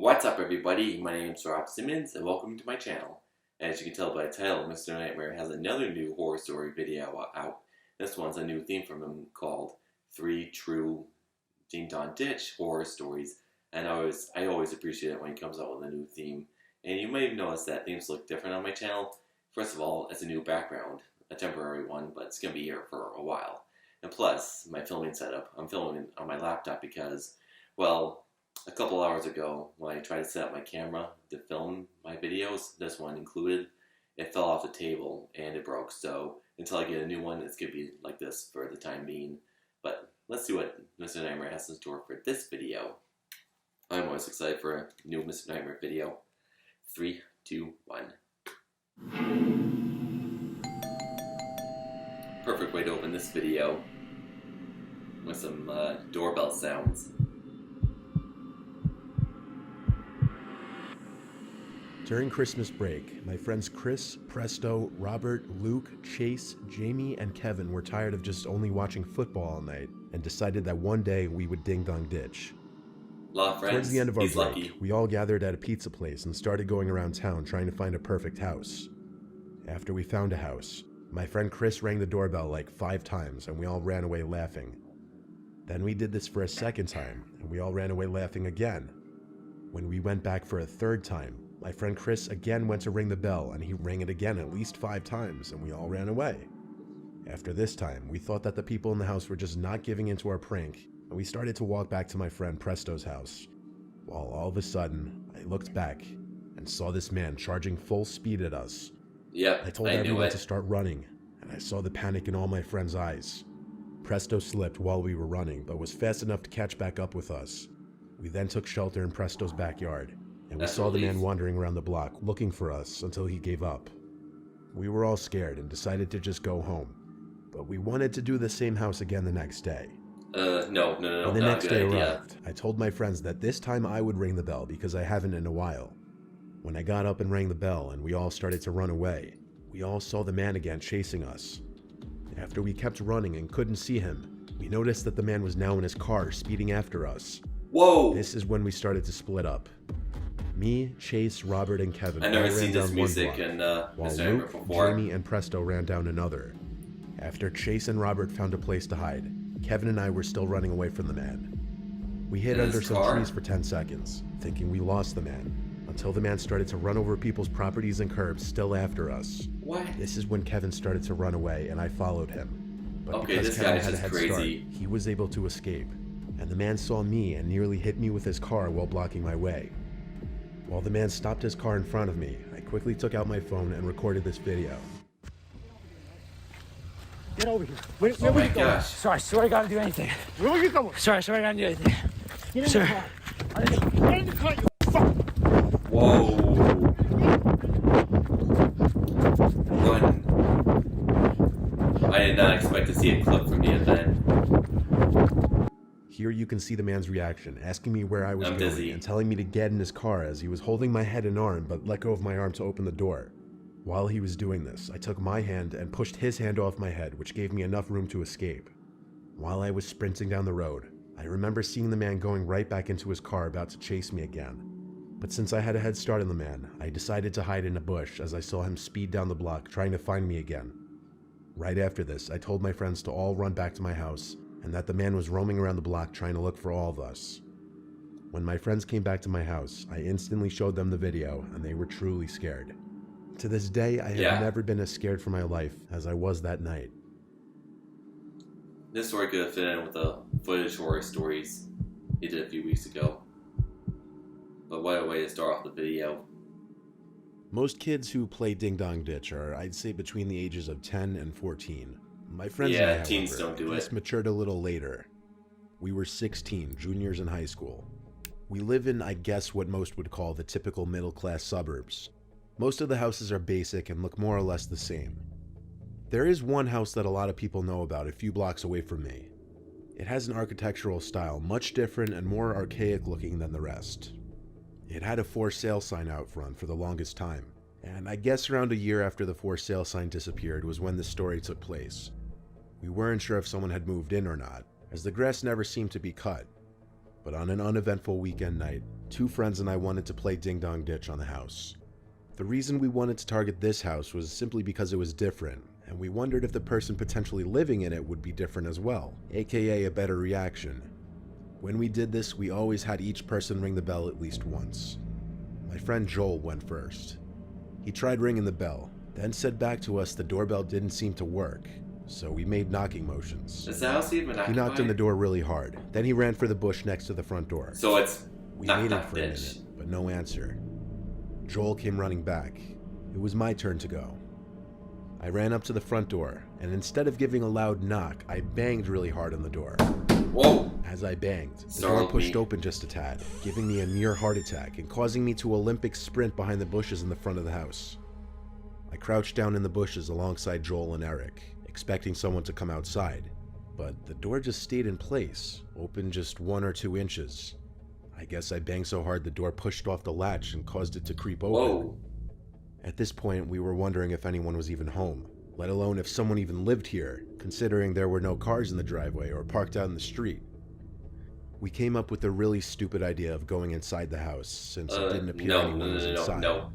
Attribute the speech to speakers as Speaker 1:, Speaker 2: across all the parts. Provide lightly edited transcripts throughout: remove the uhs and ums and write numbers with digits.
Speaker 1: What's up everybody, my name is Rob Simmons and welcome to my channel. As you can tell by the title, Mr. Nightmare has another new horror story video out. This one's a new theme from him called 3 True DingDong Ditch Horror Stories. And I always appreciate it when he comes out with a new theme. And you may have noticed that themes look different on my channel. First of all, it's a new background, a temporary one, but it's going to be here for a while. And plus, my filming setup, I'm filming on my laptop because, well, a couple hours ago, when I tried to set up my camera to film my videos, this one included, it fell off the table and it broke. So until I get a new one, it's going to be like this for the time being. But let's see what Mr. Nightmare has in store for this video. I'm always excited for a new Mr. Nightmare video. 3, 2, 1. Perfect way to open this video with some doorbell sounds.
Speaker 2: During Christmas break, my friends Chris, Presto, Robert, Luke, Chase, Jamie, and Kevin were tired of just only watching football all night and decided that one day we would ding-dong ditch. Towards the end of our break, we all gathered at a pizza place and started going around town trying to find a perfect house. After we found a house, my friend Chris rang the doorbell like 5 times and we all ran away laughing. Then we did this for a second time and we all ran away laughing again. When we went back for a third time, my friend Chris again went to ring the bell and he rang it again at least 5 times and we all ran away. After this time, we thought that the people in the house were just not giving into our prank and we started to walk back to my friend Presto's house. While all of a sudden, I looked back and saw this man charging full speed at us.
Speaker 1: Yep,
Speaker 2: I told everyone to start running and I saw the panic in all my friends' eyes. Presto slipped while we were running but was fast enough to catch back up with us. We then took shelter in Presto's backyard. And we saw the man wandering around the block looking for us until he gave up. We were all scared and decided to just go home. But we wanted to do the same house again the next day.
Speaker 1: No.
Speaker 2: When the next day arrived, I told my friends that this time I would ring the bell because I haven't in a while. When I got up and rang the bell and we all started to run away, we all saw the man again chasing us. After we kept running and couldn't see him, we noticed that the man was now in his car speeding after us.
Speaker 1: Whoa!
Speaker 2: This is when we started to split up. Me, Chase, Robert, and Kevin
Speaker 1: I've
Speaker 2: all
Speaker 1: never
Speaker 2: ran
Speaker 1: seen
Speaker 2: down
Speaker 1: this
Speaker 2: one
Speaker 1: music
Speaker 2: block,
Speaker 1: in
Speaker 2: while
Speaker 1: Mr. Nightmare
Speaker 2: Luke,
Speaker 1: before.
Speaker 2: Jamie, and Presto ran down another. After Chase and Robert found a place to hide, Kevin and I were still running away from the man. We hid under some trees for 10 seconds, thinking we lost the man, until the man started to run over people's properties and curbs still after us.
Speaker 1: What?
Speaker 2: This is when Kevin started to run away and I followed him. But
Speaker 1: Okay,
Speaker 2: because
Speaker 1: this
Speaker 2: Kevin
Speaker 1: guy is
Speaker 2: had a
Speaker 1: just
Speaker 2: head
Speaker 1: crazy.
Speaker 2: start, he was able to escape. And the man saw me and nearly hit me with his car while blocking my way. While the man stopped his car in front of me, I quickly took out my phone and recorded this video.
Speaker 3: Get over here. Where
Speaker 1: Oh my
Speaker 3: you going?
Speaker 1: gosh.
Speaker 3: Sorry, I swear I gotta do anything. Where are you going? Sorry, I swear I gotta do anything. Get in
Speaker 1: Sir.
Speaker 3: the car. Get in the car, you fuck!
Speaker 1: Whoa. Run. I did not expect to see a clip from the event.
Speaker 2: Here you can see the man's reaction, asking me where I was going and telling me to get in his car as he was holding my head and arm but let go of my arm to open the door. While he was doing this, I took my hand and pushed his hand off my head, which gave me enough room to escape. While I was sprinting down the road, I remember seeing the man going right back into his car about to chase me again. But since I had a head start on the man, I decided to hide in a bush as I saw him speed down the block trying to find me again. Right after this, I told my friends to all run back to my house and that the man was roaming around the block trying to look for all of us. When my friends came back to my house, I instantly showed them the video and they were truly scared. To this day, I have never been as scared for my life as I was that night.
Speaker 1: This story could have fit in with the footage horror stories he did a few weeks ago. But what a way to start off the video.
Speaker 2: Most kids who play Ding-Dong Ditch are, I'd say, between the ages of 10 and 14. My friends and I,
Speaker 1: teens
Speaker 2: however,
Speaker 1: don't do
Speaker 2: just
Speaker 1: it.
Speaker 2: matured a little later. We were 16, juniors in high school. We live in, I guess, what most would call the typical middle-class suburbs. Most of the houses are basic and look more or less the same. There is one house that a lot of people know about a few blocks away from me. It has an architectural style much different and more archaic looking than the rest. It had a for sale sign out front for the longest time, and I guess around a year after the for sale sign disappeared was when this story took place. We weren't sure if someone had moved in or not, as the grass never seemed to be cut. But on an uneventful weekend night, 2 friends and I wanted to play Ding Dong Ditch on the house. The reason we wanted to target this house was simply because it was different, and we wondered if the person potentially living in it would be different as well, aka a better reaction. When we did this, we always had each person ring the bell at least once. My friend Joel went first. He tried ringing the bell, then said back to us the doorbell didn't seem to work, so we made knocking motions.
Speaker 1: Is the house even occupied?
Speaker 2: He knocked on the door really hard, then he ran for the bush next to the front door.
Speaker 1: So it's
Speaker 2: We
Speaker 1: knock,
Speaker 2: waited
Speaker 1: knock,
Speaker 2: for a
Speaker 1: ditch.
Speaker 2: minute, but no answer. Joel came running back. It was my turn to go. I ran up to the front door, and instead of giving a loud knock, I banged really hard on the door.
Speaker 1: Whoa!
Speaker 2: As I banged, the door
Speaker 1: Startled
Speaker 2: pushed
Speaker 1: me.
Speaker 2: open just a tad, giving me a near heart attack and causing me to Olympic sprint behind the bushes in the front of the house. I crouched down in the bushes alongside Joel and Eric, expecting someone to come outside, but the door just stayed in place, open just 1 or 2 inches. I guess I banged so hard the door pushed off the latch and caused it to creep open.
Speaker 1: Whoa!
Speaker 2: At this point, we were wondering if anyone was even home, let alone if someone even lived here, considering there were no cars in the driveway or parked out in the street. We came up with a really stupid idea of going inside the house, since it didn't appear anyone was inside.
Speaker 1: No.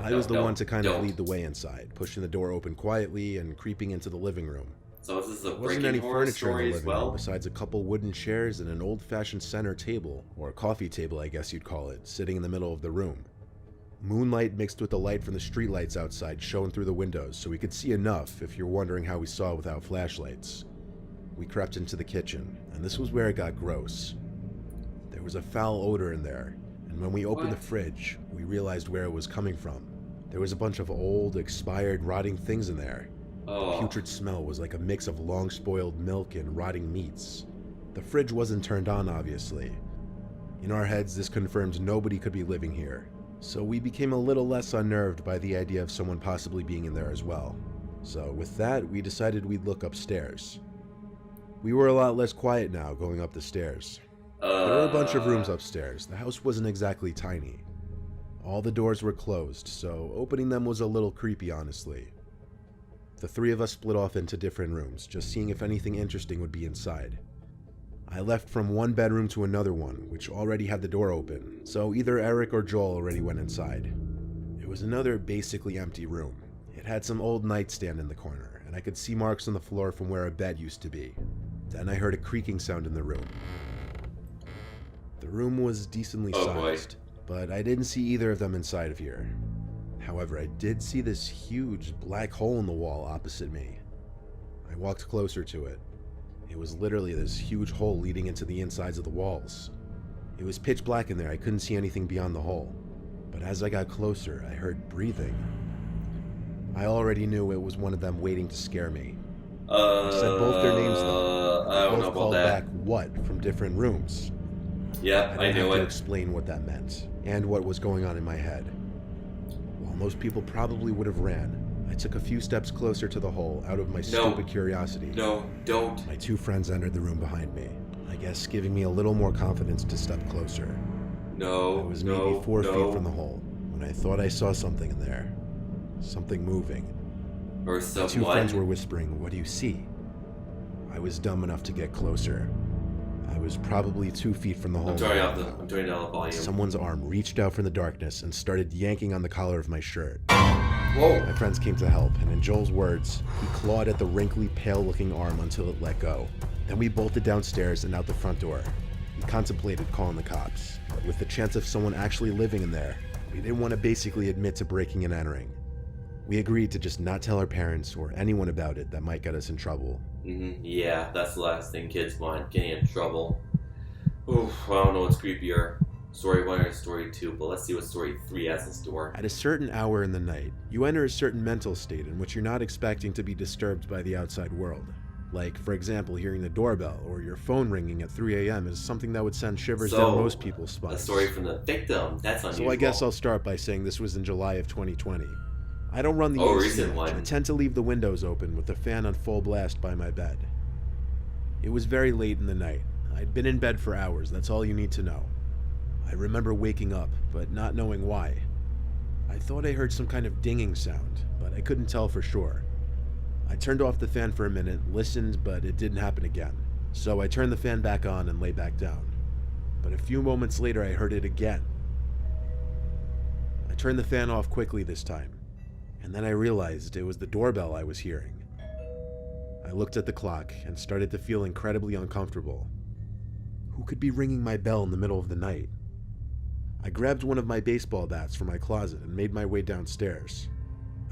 Speaker 2: I was the one to kind of lead the way inside, pushing the door open quietly and creeping into the living room.
Speaker 1: So is this a
Speaker 2: There wasn't
Speaker 1: breaking
Speaker 2: any
Speaker 1: horror
Speaker 2: furniture in
Speaker 1: story
Speaker 2: the
Speaker 1: as
Speaker 2: living room
Speaker 1: well?
Speaker 2: besides a couple wooden chairs and an old-fashioned center table, or coffee table I guess you'd call it, sitting in the middle of the room. Moonlight mixed with the light from the streetlights outside shone through the windows, so we could see enough if you're wondering how we saw without flashlights. We crept into the kitchen, and this was where it got gross. There was a foul odor in there, and when we opened
Speaker 1: What?
Speaker 2: the fridge, we realized where it was coming from. There was a bunch of old, expired, rotting things in there. The
Speaker 1: Oh,
Speaker 2: putrid smell was like a mix of long-spoiled milk and rotting meats. The fridge wasn't turned on, obviously. In our heads, this confirmed nobody could be living here, so we became a little less unnerved by the idea of someone possibly being in there as well. So with that, we decided we'd look upstairs. We were a lot less quiet now going up the stairs. There were a bunch of rooms upstairs. The house wasn't exactly tiny. All the doors were closed, so opening them was a little creepy, honestly. The 3 of us split off into different rooms, just seeing if anything interesting would be inside. I left from one bedroom to another one, which already had the door open, so either Eric or Joel already went inside. It was another basically empty room. It had some old nightstand in the corner, and I could see marks on the floor from where a bed used to be. Then I heard a creaking sound in the room. The room was decently sized, but I didn't see either of them inside of here. However, I did see this huge black hole in the wall opposite me. I walked closer to it. It was literally this huge hole leading into the insides of the walls. It was pitch black in there, I couldn't see anything beyond the hole. But as I got closer, I heard breathing. I already knew it was one of them waiting to scare me. I said both their names though.
Speaker 1: I don't know
Speaker 2: Both
Speaker 1: about
Speaker 2: called
Speaker 1: that.
Speaker 2: back "what" from different rooms.
Speaker 1: Yeah, I
Speaker 2: didn't
Speaker 1: knew
Speaker 2: have to
Speaker 1: it.
Speaker 2: explain what that meant, and what was going on in my head. While most people probably would have ran, I took a few steps closer to the hole out of my stupid curiosity.
Speaker 1: No, don't.
Speaker 2: My 2 friends entered the room behind me, I guess giving me a little more confidence to step closer.
Speaker 1: No,
Speaker 2: I was
Speaker 1: no,
Speaker 2: maybe 4
Speaker 1: no.
Speaker 2: feet from the hole, when I thought I saw something in there. Something moving.
Speaker 1: Or
Speaker 2: My 2
Speaker 1: someone.
Speaker 2: friends were whispering, "What do you see?" I was dumb enough to get closer. I was probably 2 feet from the hole.
Speaker 1: I'm turning down the volume.
Speaker 2: Someone's arm reached out from the darkness and started yanking on the collar of my shirt.
Speaker 1: Whoa!
Speaker 2: My friends came to help, and in Joel's words, he clawed at the wrinkly, pale-looking arm until it let go. Then we bolted downstairs and out the front door. We contemplated calling the cops, but with the chance of someone actually living in there, we didn't want to basically admit to breaking and entering. We agreed to just not tell our parents or anyone about it that might get us in trouble.
Speaker 1: Yeah, that's the last thing kids want, getting in trouble. Oof, I don't know what's creepier. Story 1 or Story 2, but let's see what Story 3 has in store.
Speaker 2: At a certain hour in the night, you enter a certain mental state in which you're not expecting to be disturbed by the outside world. Like, for example, hearing the doorbell or your phone ringing at 3 a.m. is something that would send shivers down most people's spines.
Speaker 1: A story from the victim, that's unusual.
Speaker 2: So I guess I'll start by saying this was in July of 2020. I don't run the AC
Speaker 1: recent
Speaker 2: much.
Speaker 1: one.
Speaker 2: I tend to leave the windows open with the fan on full blast by my bed. It was very late in the night. I'd been in bed for hours, that's all you need to know. I remember waking up, but not knowing why. I thought I heard some kind of dinging sound, but I couldn't tell for sure. I turned off the fan for a minute, listened, but it didn't happen again. So I turned the fan back on and lay back down. but a few moments later I heard it again. I turned the fan off quickly this time, and then I realized it was the doorbell I was hearing. I looked at the clock and started to feel incredibly uncomfortable. Who could be ringing my bell in the middle of the night? I grabbed one of my baseball bats from my closet and made my way downstairs.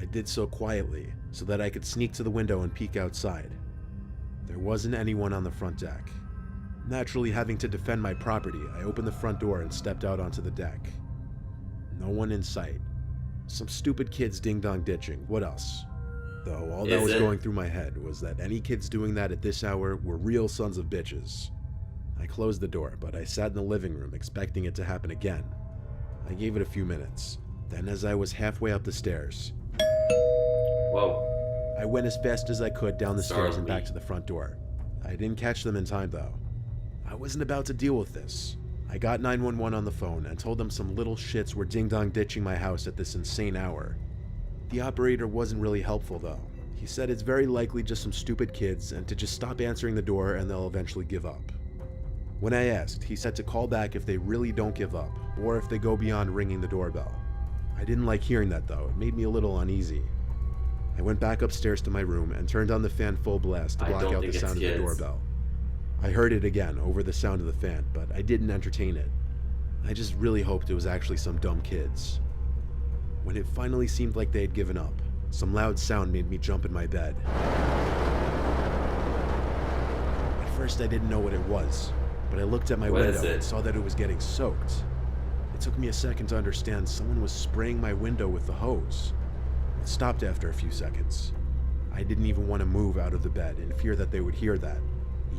Speaker 2: I did so quietly so that I could sneak to the window and peek outside. There wasn't anyone on the front deck. Naturally, having to defend my property, I opened the front door and stepped out onto the deck. No one in sight. Some stupid kids ding-dong ditching. What else? Though all that was going through my head was that any kids doing that at this hour were real sons of bitches. I closed the door, but I sat in the living room expecting it to happen again. I gave it a few minutes. Then, as I was halfway up the stairs,
Speaker 1: Whoa.
Speaker 2: I went as fast as I could down the stairs and back to the front door. I didn't catch them in time, though. I wasn't about to deal with this. I got 911 on the phone and told them some little shits were ding-dong ditching my house at this insane hour. The operator wasn't really helpful, though. He said it's very likely just some stupid kids and to just stop answering the door and they'll eventually give up. When I asked, he said to call back if they really don't give up, or if they go beyond ringing the doorbell. I didn't like hearing that, though. It made me a little uneasy. I went back upstairs to my room and turned on the fan full blast to block out the sound of the doorbell. I heard it again over the sound of the fan, but I didn't entertain it. I just really hoped it was actually some dumb kids. When it finally seemed like they had given up, some loud sound made me jump in my bed. At first I didn't know what it was, but I looked at my window and saw that it was getting soaked. It took me a second to understand someone was spraying my window with the hose. It stopped after a few seconds. I didn't even want to move out of the bed in fear that they would hear that,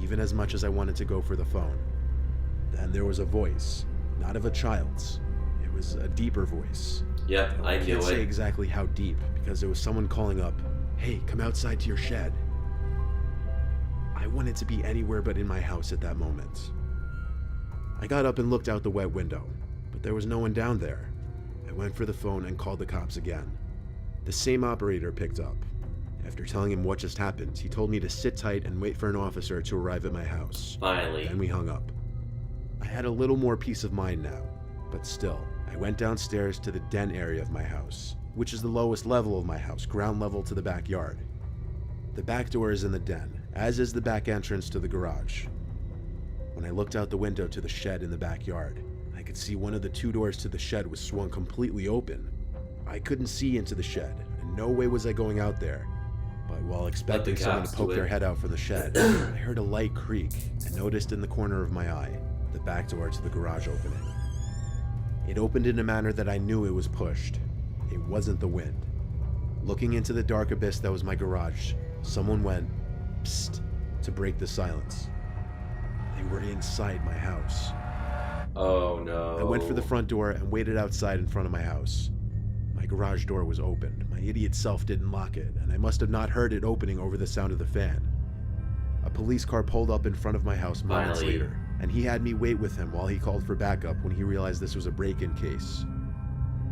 Speaker 2: even as much as I wanted to go for the phone. Then there was a voice, not of a child's. It was a deeper voice.
Speaker 1: Yep, I knew it.
Speaker 2: I can't say exactly how deep, because it was someone calling up, "Hey, come outside to your shed." I wanted to be anywhere but in my house at that moment. I got up and looked out the wet window, but there was no one down there. I went for the phone and called the cops again. The same operator picked up. After telling him what just happened, he told me to sit tight and wait for an officer to arrive at my house.
Speaker 1: Finally.
Speaker 2: Then we hung up. I had a little more peace of mind now, but still, I went downstairs to the den area of my house, which is the lowest level of my house, ground level to the backyard. The back door is in the den, as is the back entrance to the garage. When I looked out the window to the shed in the backyard, I could see one of the two doors to the shed was swung completely open. I couldn't see into the shed, and no way was I going out there. But while expecting someone to poke their head out from the shed, I heard a light creak and noticed in the corner of my eye the back door to the garage opening. It opened in a manner that I knew it was pushed. It wasn't the wind. Looking into the dark abyss that was my garage, someone went, "Psst," to break the silence. They were inside my house.
Speaker 1: Oh no.
Speaker 2: I went for the front door and waited outside in front of my house. My garage door was open. My idiot self didn't lock it, and I must have not heard it opening over the sound of the fan. A police car pulled up in front of my house moments later, and he had me wait with him while he called for backup when he realized this was a break-in case.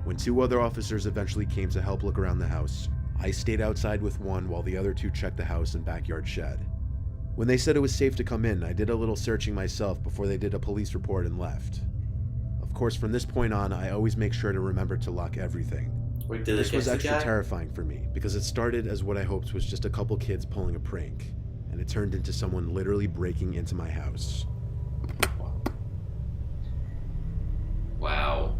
Speaker 2: When two other officers eventually came to help look around the house, I stayed outside with one while the other two checked the house and backyard shed. When they said it was safe to come in, I did a little searching myself before they did a police report and left. Of course, from this point on, I always make sure to remember to lock everything.
Speaker 1: Wait,
Speaker 2: this was extra terrifying for me, because it started as what I hoped was just a couple kids pulling a prank, and it turned into someone literally breaking into my house.
Speaker 1: Wow.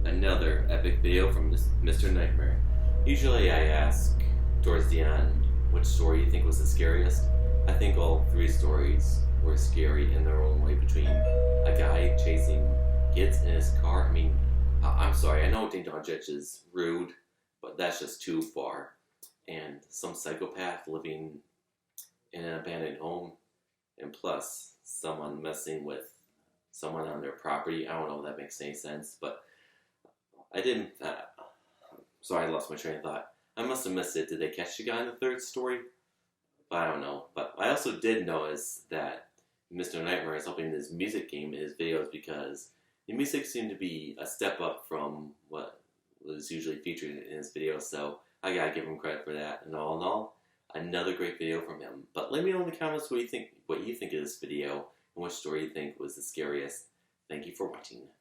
Speaker 1: Another epic video from Mr. Nightmare. Usually I ask towards the end which story you think was the scariest. I think all three stories were scary in their own way, between a guy chasing kids in his car. I mean, I'm sorry, I know DingDong Ditch is rude, but that's just too far. And some psychopath living in an abandoned home, and plus someone messing with someone on their property. I don't know if that makes any sense, but I didn't. Sorry, I lost my train of thought. I must have missed it. Did they catch the guy in the third story? I don't know. But I also did notice that Mr. Nightmare is helping his music game in his videos, because the music seemed to be a step up from what was usually featured in his videos. So I gotta give him credit for that. And all, another great video from him. But let me know in the comments what you think of this video. and which story you think was the scariest. Thank you for watching.